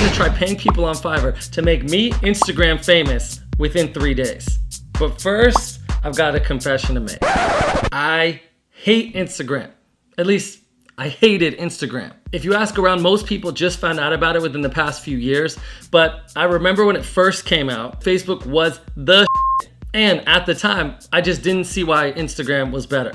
to try paying people on Fiverr to make me Instagram famous within 3 days. But first, I've got a confession to make. I hate Instagram. At least, I hated Instagram. If you ask around, most people just found out about it within the past few years. But I remember when it first came out, Facebook was the shit. And at the time, I just didn't see why Instagram was better.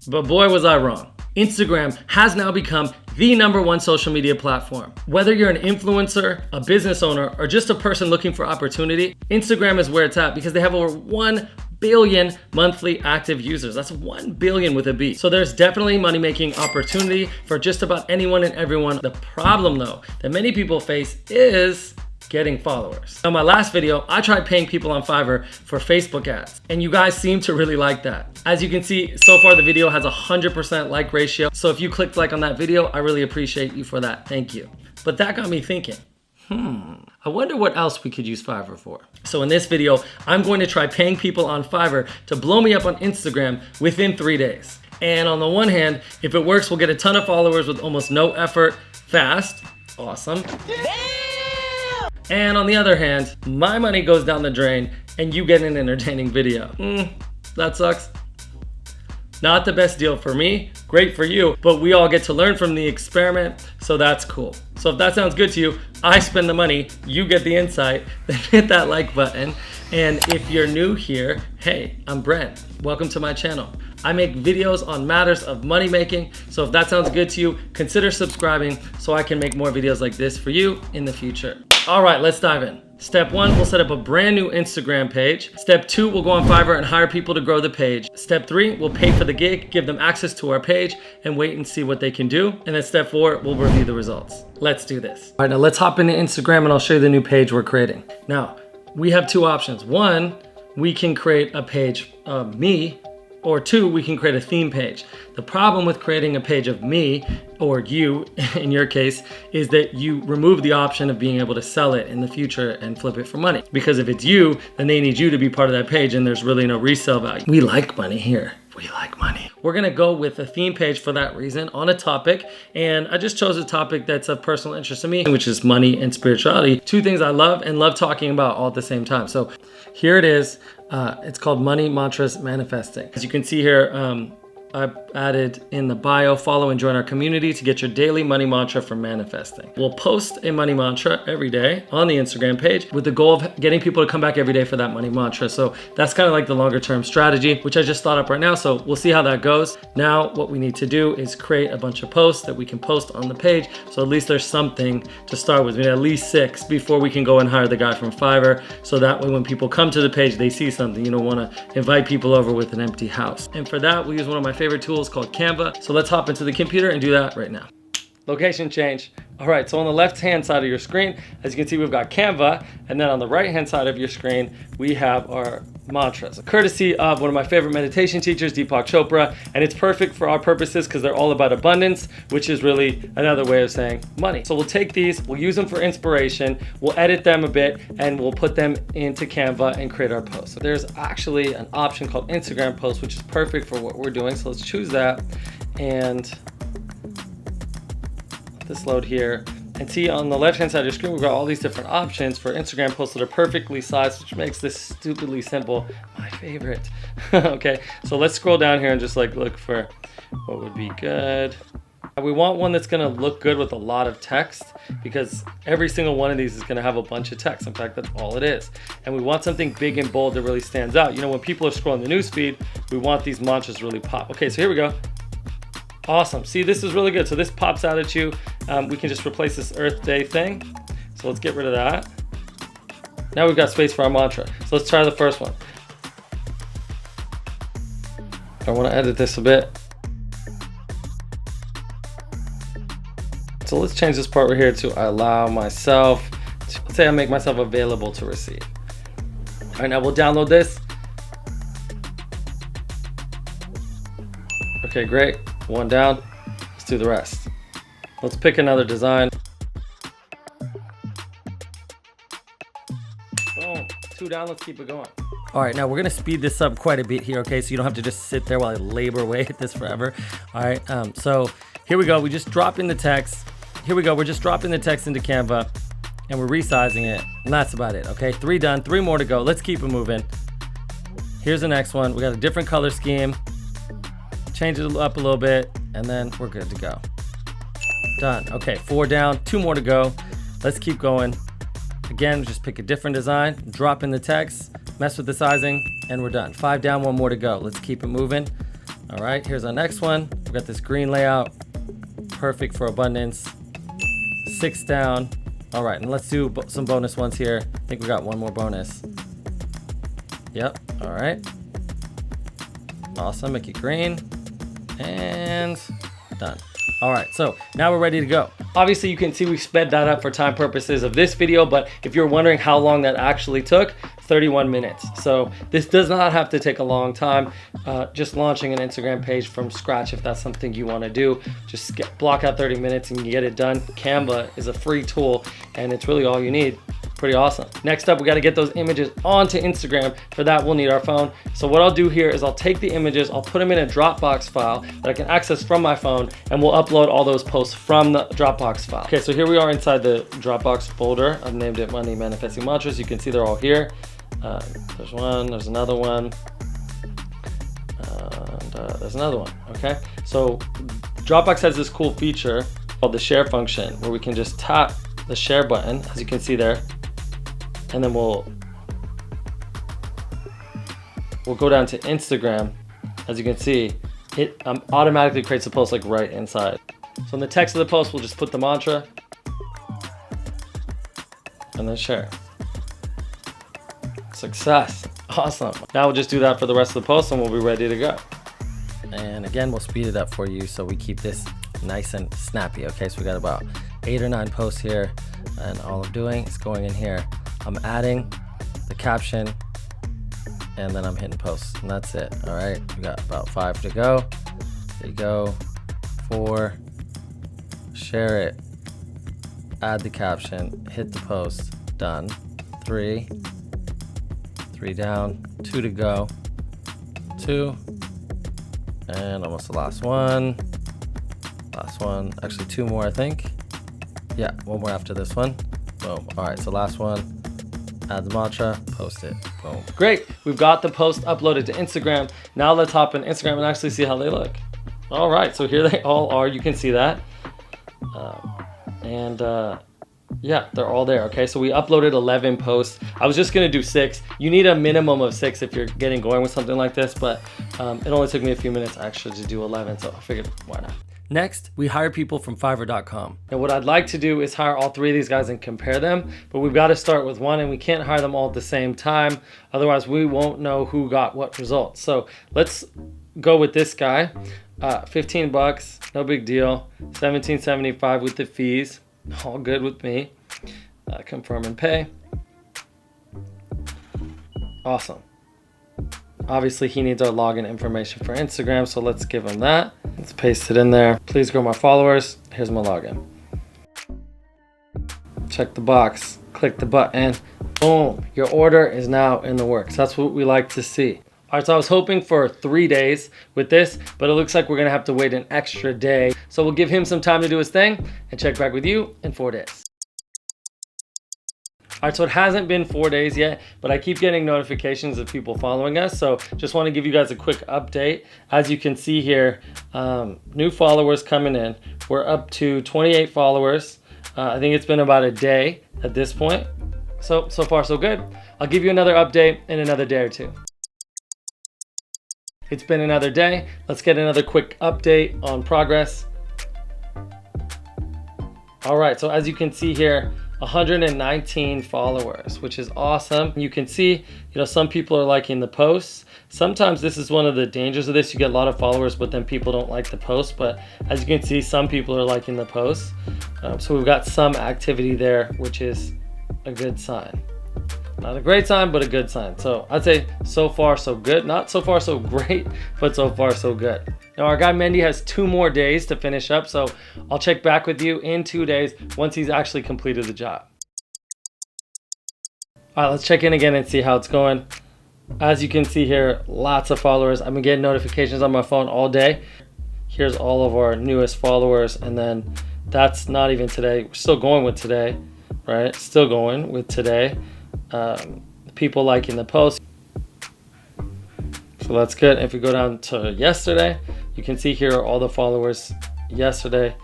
But boy, was I wrong. Instagram has now become the #1 social media platform. Whether you're an influencer, a business owner, or just a person looking for opportunity, Instagram is where it's at because they have over 1 billion monthly active users. That's 1 billion with a B. So there's definitely money-making opportunity for just about anyone and everyone. The problem though, that many people face is getting followers. On my last video, I tried paying people on Fiverr for Facebook ads, and you guys seem to really like that. As you can see, so far the video has a 100% like ratio. So if you clicked like on that video, I really appreciate you for that. Thank you. But that got me thinking, I wonder what else we could use Fiverr for. So in this video, I'm going to try paying people on Fiverr to blow me up on Instagram within 3 days. And on the one hand, if it works, we'll get a ton of followers with almost no effort, fast, awesome. And on the other hand, my money goes down the drain and you get an entertaining video. That sucks. Not the best deal for me, great for you, but we all get to learn from the experiment, so that's cool. So if that sounds good to you, I spend the money, you get the insight, then hit that like button. And if you're new here, hey, I'm Brent. Welcome to my channel. I make videos on matters of money making, so if that sounds good to you, consider subscribing so I can make more videos like this for you in the future. All right, let's dive in. Step 1, we'll set up a brand new Instagram page. Step 2, we'll go on Fiverr and hire people to grow the page. Step 3, we'll pay for the gig, give them access to our page, and wait and see what they can do. And then step 4, we'll review the results. Let's do this. All right, now let's hop into Instagram and I'll show you the new page we're creating. Now, we have 2 options. 1, we can create a page of me, or 2, we can create a theme page. The problem with creating a page of me, or you in your case, is that you remove the option of being able to sell it in the future and flip it for money. Because if it's you, then they need you to be part of that page and there's really no resale value. We like money here. We like money. We're gonna go with a theme page for that reason on a topic. And I just chose a topic that's of personal interest to me, which is money and spirituality. 2 things I love and love talking about all at the same time. So here it is. It's called Money Mantras Manifesting. As you can see here, I've added in the bio, follow and join our community to get your daily money mantra for manifesting. We'll post a money mantra every day on the Instagram page with the goal of getting people to come back every day for that money mantra. So that's kind of like the longer term strategy, which I just thought up right now. So we'll see how that goes. Now, what we need to do is create a bunch of posts that we can post on the page. So at least there's something to start with. We need at least 6 before we can go and hire the guy from Fiverr. So that way when people come to the page, they see something. You don't want to invite people over with an empty house. And for that, we use one of my favorite tools called Canva. So let's hop into the computer and do that right now. Location change. All right, so on the left-hand side of your screen, as you can see, we've got Canva, and then on the right-hand side of your screen, we have our mantras, courtesy of one of my favorite meditation teachers, Deepak Chopra, and it's perfect for our purposes because they're all about abundance, which is really another way of saying money. So we'll take these, we'll use them for inspiration, we'll edit them a bit, and we'll put them into Canva and create our posts. So there's actually an option called Instagram post, which is perfect for what we're doing. So let's choose that, and this load here, and see on the left hand side of your screen we've got all these different options for Instagram posts that are perfectly sized, which makes this stupidly simple my favorite. Okay, so let's scroll down here and just like look for what would be good. We want one that's gonna look good with a lot of text because every single one of these is gonna have a bunch of text. In fact, that's all it is. And we want something big and bold that really stands out. You know, when people are scrolling the newsfeed, we want these mantras to really pop. Okay, so here we go. Awesome. See, this is really good. So this pops out at you. We can just replace this Earth Day thing. So let's get rid of that. Now we've got space for our mantra. So let's try the first one. I want to edit this a bit. So let's change this part right here to I allow myself to, let's say I make myself available to receive. All right, now we'll download this. Okay, great. 1 down. Let's do the rest. Let's pick another design. Boom. 2 down. Let's keep it going. All right, now we're gonna speed this up quite a bit here, okay? So you don't have to just sit there while I labor away at this forever. All right, so here we go. We just drop in the text. Here we go. We're just dropping the text into Canva. and we're resizing it, and that's about it, okay? 3 done, 3 more to go. Let's keep it moving. Here's the next one. We got a different color scheme. Change it up a little bit, and then we're good to go. Done. Okay, 4 down, 2 more to go. Let's keep going. Again, just pick a different design, drop in the text, mess with the sizing, and we're done. 5 down, 1 more to go. Let's keep it moving. All right, here's our next one. We got this green layout, perfect for abundance. 6 down. All right, and let's do some bonus ones here. I think we got 1 more bonus. Yep, all right. Awesome, make it green, and done. All right, so now we're ready to go. Obviously, you can see we sped that up for time purposes of this video, but if you're wondering how long that actually took, 31 minutes. So this does not have to take a long time. Just launching an Instagram page from scratch, if that's something you want to do, just block out 30 minutes and you get it done. Canva is a free tool, and it's really all you need. Pretty awesome. Next up, we got to get those images onto Instagram. For that, we'll need our phone. So what I'll do here is I'll take the images, I'll put them in a Dropbox file that I can access from my phone, and we'll upload all those posts from the Dropbox file. Okay, so here we are inside the Dropbox folder. I've named it Money Manifesting Mantras. You can see they're all here. There's one, there's another one, and there's another one, okay? So Dropbox has this cool feature called the share function, where we can just tap the share button, as you can see there, and then we'll go down to Instagram. As you can see, it automatically creates a post like right inside. So in the text of the post, we'll just put the mantra and then share. Success. Awesome. Now we'll just do that for the rest of the post and we'll be ready to go. And again, we'll speed it up for you so we keep this nice and snappy. Okay, so we got about 8 or 9 posts here, and all I'm doing is going in here, I'm adding the caption, and then I'm hitting post, and that's it. All right, we got about 5 to go. There you go. 4, share it, add the caption, hit the post, done. 3 down, 2 to go. 2, and almost the last one. Last one, actually 2 more, I think. Yeah, 1 more after this one. Boom. All right, so last one, add the mantra, post it. Boom. Great, we've got the post uploaded to Instagram. Now let's hop in Instagram and actually see how they look. All right, so here they all are. You can see that. Yeah, they're all there. Okay, so we uploaded 11 posts. I was just gonna do 6. You need a minimum of 6 if you're getting going with something like this, but it only took me a few minutes actually to do 11, so I figured why not. Next, we hire people from Fiverr.com. And what I'd like to do is hire all 3 of these guys and compare them, but we've got to start with one, and we can't hire them all at the same time. Otherwise, we won't know who got what results. So let's go with this guy. 15 bucks, no big deal. $17.75 with the fees. All good with me. Confirm and pay. Awesome. Obviously, he needs our login information for Instagram, so let's give him that. Let's paste it in there. Please grow my followers. Here's my login. Check the box, click the button. Boom, your order is now in the works. That's what we like to see. All right, so I was hoping for 3 days with this, but it looks like we're gonna have to wait an extra day. So we'll give him some time to do his thing and check back with you in 4 days. All right, so it hasn't been 4 days yet, but I keep getting notifications of people following us. So just want to give you guys a quick update. As you can see here, new followers coming in. We're up to 28 followers. I think it's been about a day at this point. So far so good. I'll give you another update in another day or 2. It's been another day. Let's get another quick update on progress. All right, so as you can see here, 119 followers, which is awesome. You can see, some people are liking the posts. Sometimes this is one of the dangers of this. You get a lot of followers, but then people don't like the post. But as you can see, some people are liking the posts. So we've got some activity there, which is a good sign. Not a great sign, but a good sign. So I'd say so far so good. Not so far so great, but so far so good. Now our guy Mendy has 2 more days to finish up, so I'll check back with you in 2 days once he's actually completed the job. All right, let's check in again and see how it's going. As you can see here, lots of followers. I've been getting notifications on my phone all day. Here's all of our newest followers, and then that's not even today. We're still going with today. right? Still going with today. People liking the post. So that's good. If we go down to yesterday, you can see here all the followers yesterday.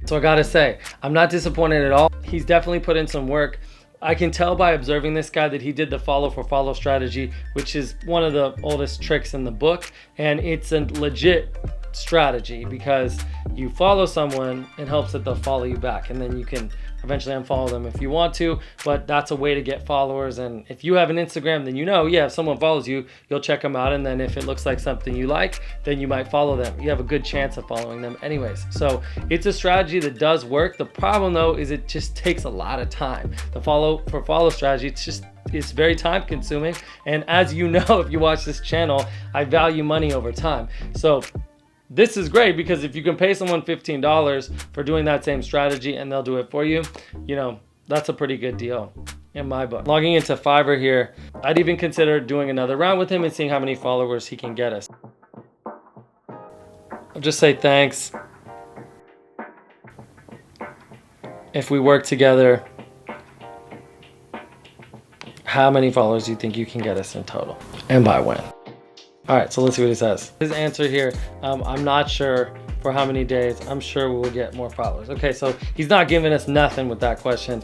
So I gotta say, I'm not disappointed at all. He's definitely put in some work. I can tell by observing this guy that he did the follow for follow strategy, which is one of the oldest tricks in the book. And it's a legit strategy because you follow someone, it helps that they'll follow you back, and then you can eventually unfollow them if you want to, but that's a way to get followers. And if you have an Instagram, then yeah, if someone follows you, you'll check them out, and then if it looks like something you like, then you might follow them. You have a good chance of following them anyways. So it's a strategy that does work. The problem though is it just takes a lot of time. The follow for follow strategy, it's very time consuming, and as you know, if you watch this channel, I value money over time. So this is great because if you can pay someone $15 for doing that same strategy and they'll do it for you, that's a pretty good deal in my book. Logging into Fiverr here, I'd even consider doing another round with him and seeing how many followers he can get us. I'll just say thanks. If we work together, how many followers do you think you can get us in total? And by when? All right, so let's see what he says. His answer here, I'm not sure for how many days. I'm sure we'll get more followers. Okay, so he's not giving us nothing with that question.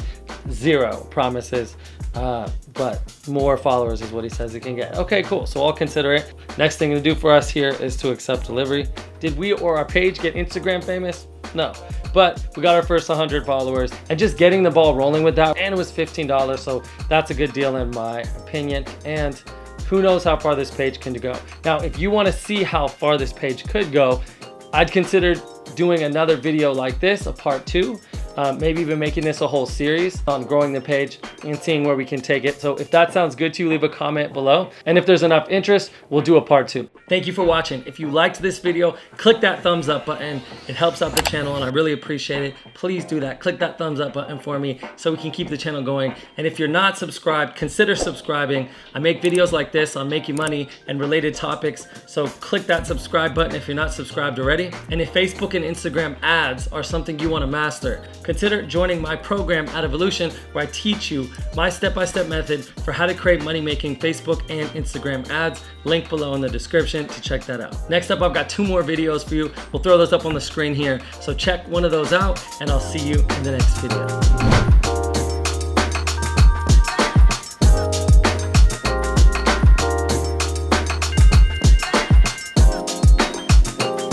0 promises, but more followers is what he says he can get. Okay, cool, so I'll consider it. Next thing to do for us here is to accept delivery. Did we or our page get Instagram famous? No, but we got our first 100 followers and just getting the ball rolling with that, and it was $15, so that's a good deal in my opinion. And who knows how far this page can go. Now, if you want to see how far this page could go, I'd consider doing another video like this, a part 2. Maybe even making this a whole series on growing the page and seeing where we can take it. So if that sounds good to you, leave a comment below. And if there's enough interest, we'll do a part 2. Thank you for watching. If you liked this video, click that thumbs up button. It helps out the channel and I really appreciate it. Please do that. Click that thumbs up button for me so we can keep the channel going. And if you're not subscribed, consider subscribing. I make videos like this on making money and related topics. So click that subscribe button if you're not subscribed already. And if Facebook and Instagram ads are something you want to master, consider joining my program at Evolution, where I teach you my step-by-step method for how to create money-making Facebook and Instagram ads. Link below in the description to check that out. Next up, I've got 2 more videos for you. We'll throw those up on the screen here. So check one of those out, and I'll see you in the next video.